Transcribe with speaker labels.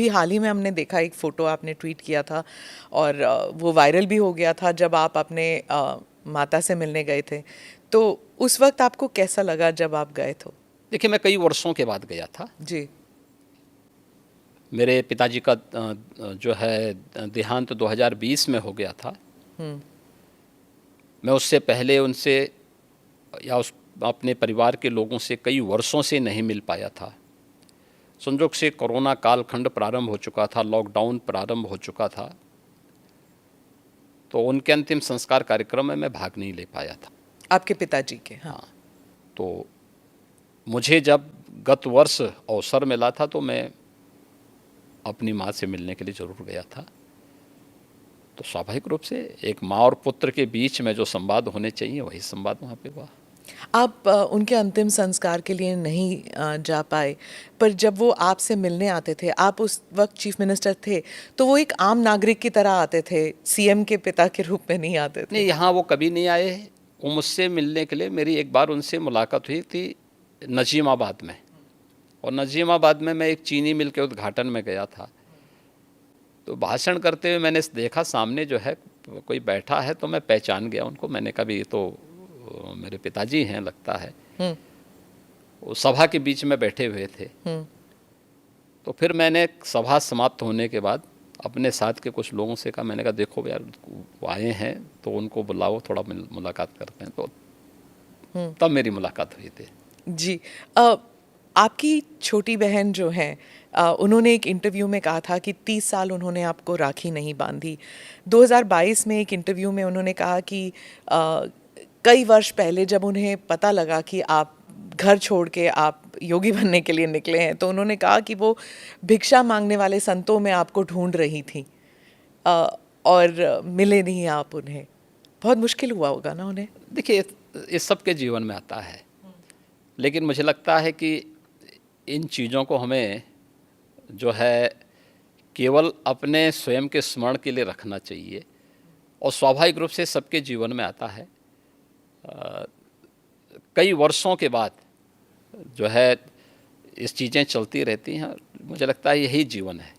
Speaker 1: भी हाल ही में हमने देखा एक फ़ोटो आपने ट्वीट किया था और वो वायरल भी हो गया था जब आप अपने माता से मिलने गए थे। तो उस वक्त आपको कैसा लगा जब आप गए थे?
Speaker 2: देखिए, मैं कई वर्षों के बाद गया था।
Speaker 1: जी।
Speaker 2: मेरे पिताजी का जो है देहांत 2020 में हो गया था। मैं उससे पहले उनसे या उस अपने परिवार के लोगों से कई वर्षों से नहीं मिल पाया था। संजोग से कोरोना कालखंड प्रारंभ हो चुका था, लॉकडाउन प्रारंभ हो चुका था, तो उनके अंतिम संस्कार कार्यक्रम में मैं भाग नहीं ले पाया था।
Speaker 1: आपके पिताजी के? हाँ।
Speaker 2: हाँ, तो मुझे जब गत वर्ष अवसर मिला था तो मैं अपनी माँ से मिलने के लिए ज़रूर गया था। तो स्वाभाविक रूप से एक माँ और पुत्र के बीच में जो संवाद होने चाहिए वही संवाद वहाँ पे हुआ।
Speaker 1: आप उनके अंतिम संस्कार के लिए नहीं जा पाए, पर जब वो आपसे मिलने आते थे, आप उस वक्त चीफ मिनिस्टर थे, तो वो एक आम नागरिक की तरह आते थे, सीएम के पिता के रूप में नहीं आते थे?
Speaker 2: नहीं, यहाँ वो कभी नहीं आए। वो मुझसे मिलने के लिए, मेरी एक बार उनसे मुलाकात हुई थी नजीमाबाद में, और नजीमाबाद में मैं एक चीनी मिल के उद्घाटन में गया था। तो भाषण करते हुए मैंने देखा सामने जो है कोई बैठा है, तो मैं पहचान गया उनको। मैंने कहा भी ये तो मेरे पिताजी हैं लगता है। वो सभा के बीच में बैठे हुए थे। तो फिर मैंने सभा समाप्त होने के बाद अपने साथ के कुछ लोगों से कहा, मैंने कहा देखो यार वो आए हैं तो उनको बुलाओ, थोड़ा मुलाकात करते हैं। तो तब मेरी मुलाकात हुई थी।
Speaker 1: जी। आपकी छोटी बहन जो है, उन्होंने एक इंटरव्यू में कहा था कि 30 साल उन्होंने आपको राखी नहीं बांधी। 2022 में एक इंटरव्यू में उन्होंने कहा कि कई वर्ष पहले जब उन्हें पता लगा कि आप घर छोड़ के आप योगी बनने के लिए निकले हैं, तो उन्होंने कहा कि वो भिक्षा मांगने वाले संतों में आपको ढूंढ रही थी और मिले नहीं आप उन्हें। बहुत मुश्किल हुआ होगा ना उन्हें?
Speaker 2: देखिए, इस सब के जीवन में आता है, लेकिन मुझे लगता है कि इन चीज़ों को हमें जो है केवल अपने स्वयं के स्मरण के लिए रखना चाहिए, और स्वाभाविक रूप से सबके जीवन में आता है। कई वर्षों के बाद जो है इस चीज़ें चलती रहती हैं। मुझे लगता है यही जीवन है।